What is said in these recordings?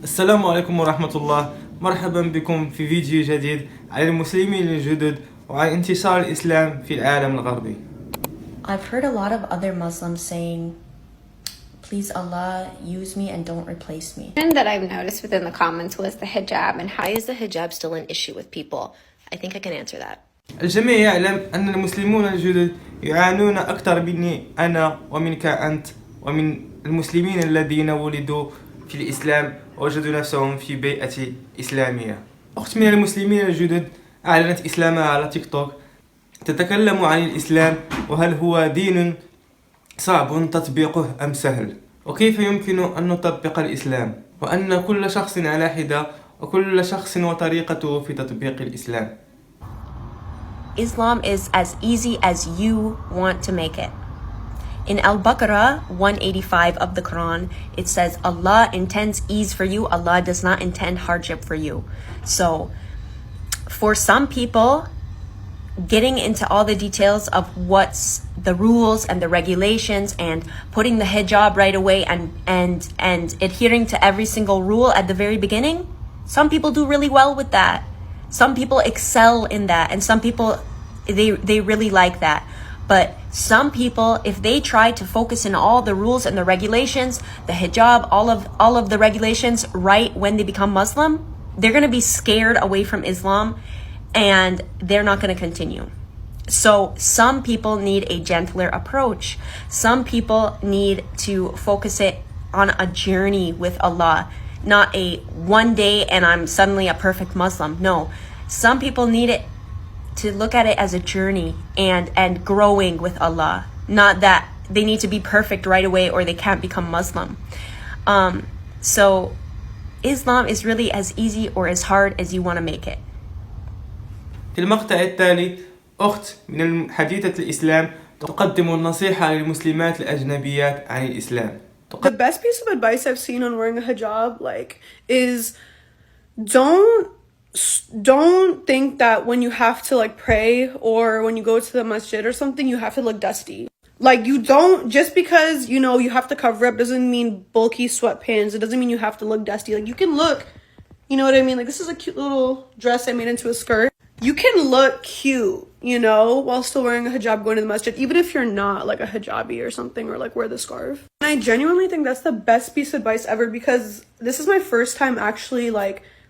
السلام عليكم ورحمة الله. مرحبا بكم في فيديو جديد على المسلمين الجدد وعن انتشار الإسلام في العالم الغربي. I've heard a lot of other Muslims saying, please Allah, use me and don't replace me. And that I've noticed within the comments was the hijab and how Why is the hijab still an issue with people? I think I can answer that. الجميع يعلم أن المسلمون الجدد يعانون أكثر مني أنا ومنك أنت ومن المسلمين الذين ولدوا في الإسلام ووجدوا نفسهم في بيئة إسلامية. أخت من المسلمين الجدد أعلنت إسلامها على تيك توك، تتكلم عن الإسلام وهل هو دين صعب تطبيقه أم سهل، وكيف يمكن أن نطبق الإسلام، وأن كل شخص على حدة وكل شخص وطريقته في تطبيق الإسلام. Islam is as easy as you want to make it. In Al-Baqarah 185 of the Quran, it says Allah intends ease for you, Allah does not intend hardship for you. So, for some people, getting into all the details of what's the rules and the regulations and putting the hijab right away and adhering to every single rule at the very beginning, some people do really well with that. Some people excel in that, and some people they really like that. But some people, if they try to focus in all the rules and the regulations, the hijab, all of the regulations right when they become Muslim, they're going to be scared away from Islam and they're not going to continue. So some people need a gentler approach. Some people need to focus it on a journey with Allah, not a one day and I'm suddenly a perfect Muslim. No, some people need it to look at it as a journey and growing with Allah, not that they need to be perfect right away or they can't become Muslim. So Islam is really as easy or as hard as you want to make it. في المقطع التالي أخت من حديثة الإسلام تقدم النصيحة للمسلمات الأجنبيات عن الإسلام. The best piece of advice I've seen on wearing a hijab is don't think that when you have to pray or when you go to the masjid or something you have to look dusty. You don't, just because you have to cover up doesn't mean bulky sweatpants. It doesn't mean you have to look dusty. You can look, you know what I mean? This is a cute little dress I made into a skirt. You can look cute, while still wearing a hijab going to the masjid, even if you're not a hijabi or something, or wear the scarf. And I genuinely think that's the best piece of advice ever, because this is my first time actually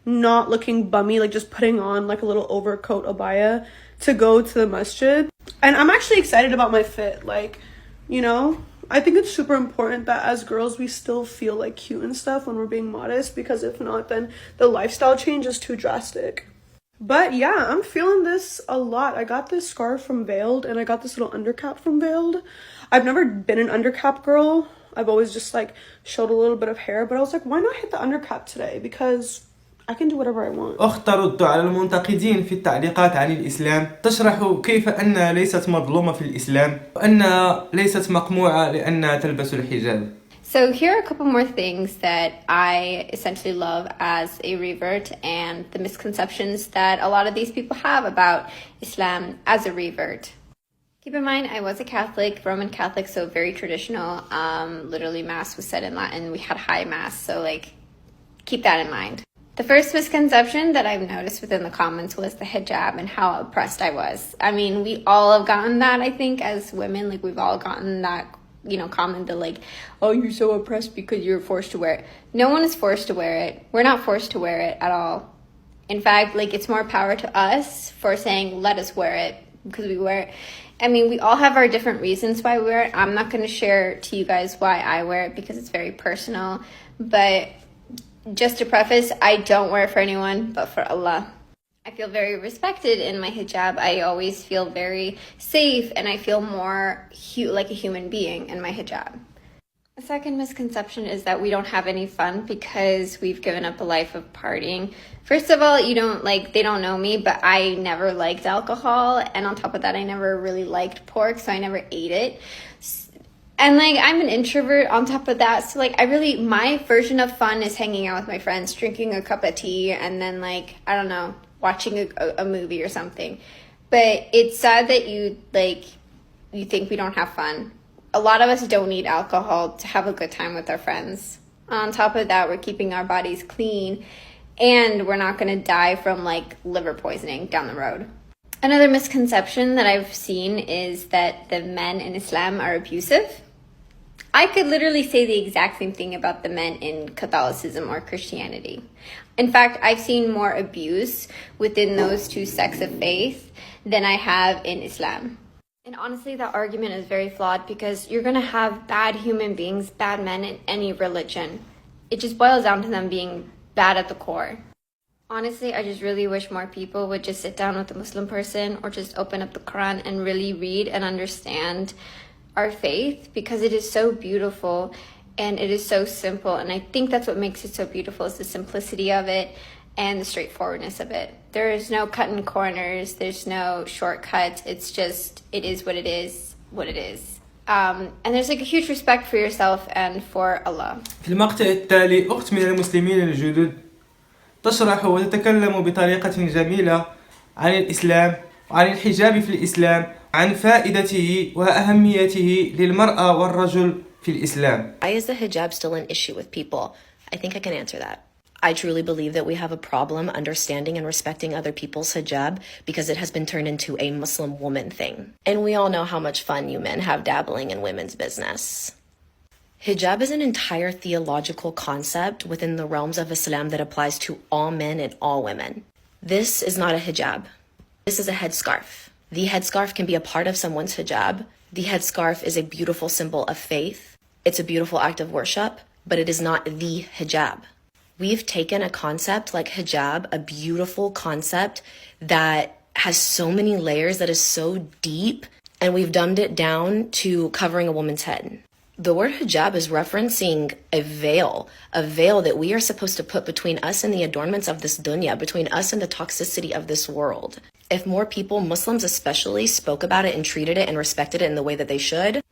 not looking bummy, just putting on a little overcoat abaya to go to the masjid. And I'm actually excited about my fit. I think it's super important that as girls we still feel cute and stuff when we're being modest, because if not, then the lifestyle change is too drastic. But yeah, I'm feeling this a lot. I got this scarf from Veiled and I got this little undercap from Veiled. I've never been an undercap girl. I've always just showed a little bit of hair, but I was why not hit the undercap today? Because I can do whatever I want. أخت ترد على المنتقدين في التعليقات عن الإسلام، تشرح كيف أنها ليست مظلومة في الإسلام وأنها ليست مقموعة لأنها تلبس الحجاب. So here are a couple more things that I essentially love as a revert and the misconceptions that a lot of these people have about Islam as a revert. Keep in mind, I was a Catholic, Roman Catholic, so very traditional. Literally Mass was said in Latin. We had High Mass, so keep that in mind. The first misconception that I've noticed within the comments was the hijab and how oppressed I was. I mean, we all have gotten that, I think, as women. We've all gotten that, comment that oh, you're so oppressed because you're forced to wear it. No one is forced to wear it. We're not forced to wear it at all. In fact, it's more power to us for saying, let us wear it, because we wear it. I mean, we all have our different reasons why we wear it. I'm not going to share to you guys why I wear it because it's very personal. But just to preface, I don't wear it for anyone but for Allah. I feel very respected in my hijab. I always feel very safe and I feel more like a human being in my hijab. The second misconception is that we don't have any fun because we've given up a life of partying. First of all, they don't know me, but I never liked alcohol. And on top of that, I never really liked pork, so I never ate it. And I'm an introvert on top of that. So my version of fun is hanging out with my friends, drinking a cup of tea, and then I don't know, watching a movie or something. But it's sad that you think we don't have fun. A lot of us don't need alcohol to have a good time with our friends. On top of that, we're keeping our bodies clean, and we're not going to die from like liver poisoning down the road. Another misconception that I've seen is that the men in Islam are abusive. I could literally say the exact same thing about the men in Catholicism or Christianity. In fact, I've seen more abuse within those two sects of faith than I have in Islam. And honestly, that argument is very flawed because you're going to have bad human beings, bad men in any religion. It just boils down to them being bad at the core. Honestly, I just really wish more people would just sit down with a Muslim person or just open up the Quran and really read and understand our faith, because it is so beautiful and it is so simple. And I think that's what makes it so beautiful, is the simplicity of it and the straightforwardness of it. There is no cutting corners, there's no shortcuts. It's just, it is what it is, what it is. And there's like a huge respect for yourself and for Allah. في المقطع التالي أخت من المسلمين الجدد تشرح وتتكلم بطريقة جميلة عن الإسلام وعن الحجاب في الإسلام، عن فائدته وأهميته للمرأة والرجل في الإسلام. Why is the hijab still an issue with people? I think I can answer that. I truly believe that we have a problem understanding and respecting other people's hijab because it has been turned into a Muslim woman thing. And we all know how much fun you men have dabbling in women's business. Hijab is an entire theological concept within the realms of Islam that applies to all men and all women. This is not a hijab. This is a headscarf. The headscarf can be a part of someone's hijab. The headscarf is a beautiful symbol of faith. It's a beautiful act of worship, but it is not the hijab. We've taken a concept like hijab, a beautiful concept that has so many layers, that is so deep, and we've dumbed it down to covering a woman's head. The word hijab is referencing a veil that we are supposed to put between us and the adornments of this dunya, between us and the toxicity of this world. If more people, Muslims especially, spoke about it and treated it and respected it in the way that they should,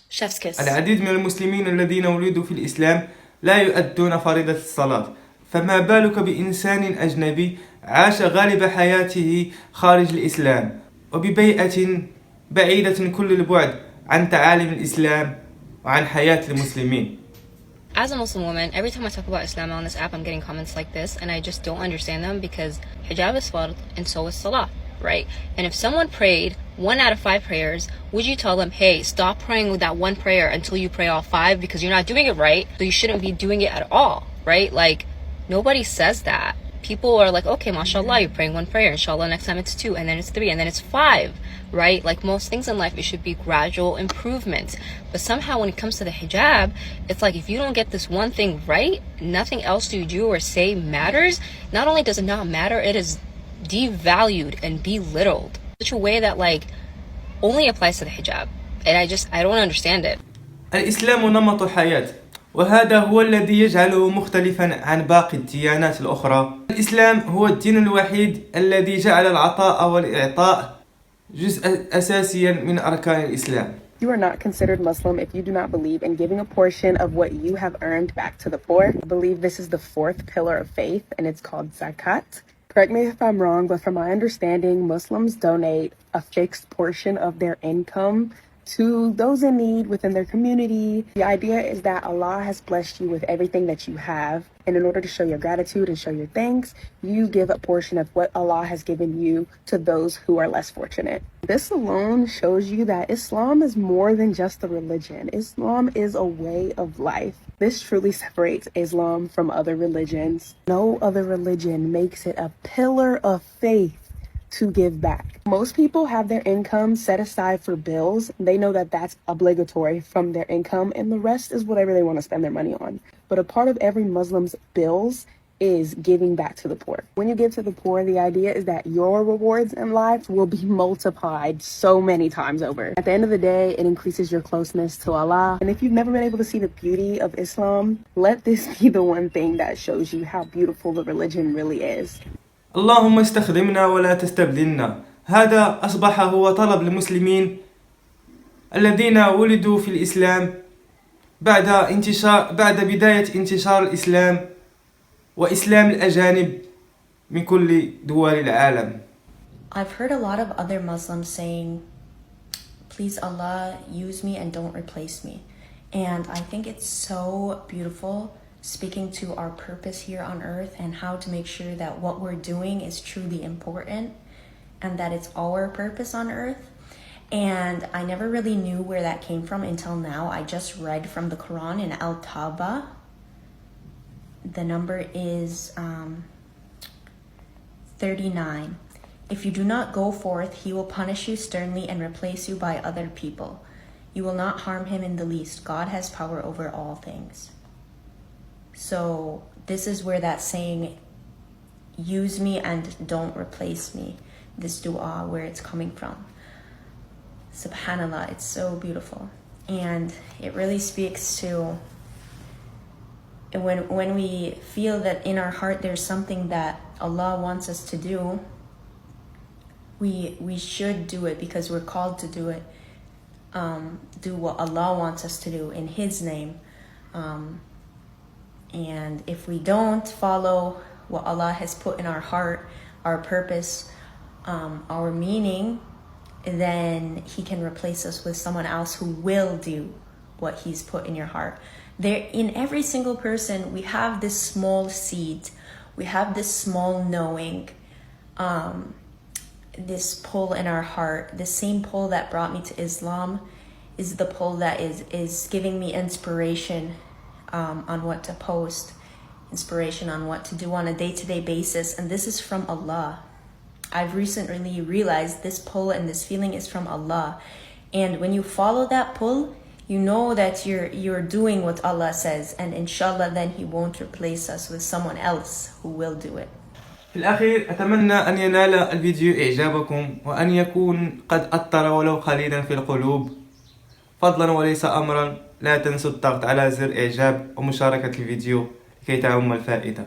chef's kiss. العديد من المسلمين الذين ولدوا في الإسلام لا يؤدون فريضة الصلاة، فما بالك بإنسان أجنبي عاش غالب حياته خارج الإسلام وببيئة بعيدة كل البعد عن تعاليم الإسلام وعن حياة المسلمين. As a Muslim woman, every time I talk about Islam on this app, I'm getting comments like this, and I just don't understand them because hijab is fard and so is salah, right? And if someone prayed 1 out of 5 prayers, would you tell them, hey, stop praying with that one prayer until you pray all 5 because you're not doing it right, so you shouldn't be doing it at all, right? Like, nobody says that. People are like, okay, mashallah, you're praying 1 prayer, inshallah, next time it's 2, and then it's 3, and then it's 5, right? Like most things in life, it should be gradual improvements. But somehow when it comes to the hijab, it's like if you don't get this one thing right, nothing else you do or say matters. Not only does it not matter, it is devalued and belittled in such a way that like only applies to the hijab. And I don't understand it. الإسلام نمط حياة، وهذا هو الذي يجعله مختلفا عن باقي الديانات الأخرى. الإسلام هو الدين الوحيد الذي جعل العطاء والإعطاء جزء أساسيا من أركان الإسلام. You are not considered Muslim if you do not believe in giving a portion of what you have earned back to the poor. I believe this is the 4th pillar of faith, and it's called zakat. Correct me if I'm wrong, but from my understanding, Muslims donate a fixed portion of their income to those in need within their community. The idea is that Allah has blessed you with everything that you have, and in order to show your gratitude and show your thanks, you give a portion of what Allah has given you to those who are less fortunate. This alone shows you that Islam is more than just a religion. Islam is a way of life. This truly separates Islam from other religions. No other religion makes it a pillar of faith to give back. Most people have their income set aside for bills. They know that that's obligatory from their income, and the rest is whatever they want to spend their money on. But a part of every Muslim's bills is giving back to the poor. When you give to the poor, the idea is that your rewards in life will be multiplied so many times over. At the end of the day, it increases your closeness to Allah. And if you've never been able to see the beauty of Islam, let this be the one thing that shows you how beautiful the religion really is. اللهم استخدمنا ولا تستبدلنا. هذا أصبح هو طلب المسلمين الذين ولدوا في الإسلام بعد بداية انتشار الإسلام وإسلام الأجانب من كل دول العالم. I've heard a lot of other Muslims saying, please Allah, use me and don't replace me. And I think it's so beautiful speaking to our purpose here on earth and how to make sure that what we're doing is truly important and that it's our purpose on earth. And I never really knew where that came from until now. I just read from the Quran in Al-Tawbah. The number is 39. If you do not go forth, he will punish you sternly and replace you by other people. You will not harm him in the least. God has power over all things. So this is where that saying, use me and don't replace me, this dua, where it's coming from. Subhanallah, it's so beautiful. And it really speaks to when we feel that in our heart there's something that Allah wants us to do, we should do it because we're called to do it. Do what Allah wants us to do in His name. And if we don't follow what Allah has put in our heart, our purpose, our meaning, then He can replace us with someone else who will do what He's put in your heart. There, in every single person, we have this small seed. We have this small knowing, this pull in our heart. The same pull that brought me to Islam is the pull that is giving me inspiration on what to post, inspiration on what to do on a day-to-day basis. And this is from Allah. I've recently realized this pull and this feeling is from Allah. And when you follow that pull, you know that you're doing what Allah says, and inshallah then He won't replace us with someone else who will do it. في الأخير أتمنى أن ينال الفيديو إعجابكم وأن يكون قد أثر ولو قليلا في القلوب. فضلا وليس أمرا لا تنسوا الضغط على زر إعجاب ومشاركة الفيديو لكي تعم الفائدة.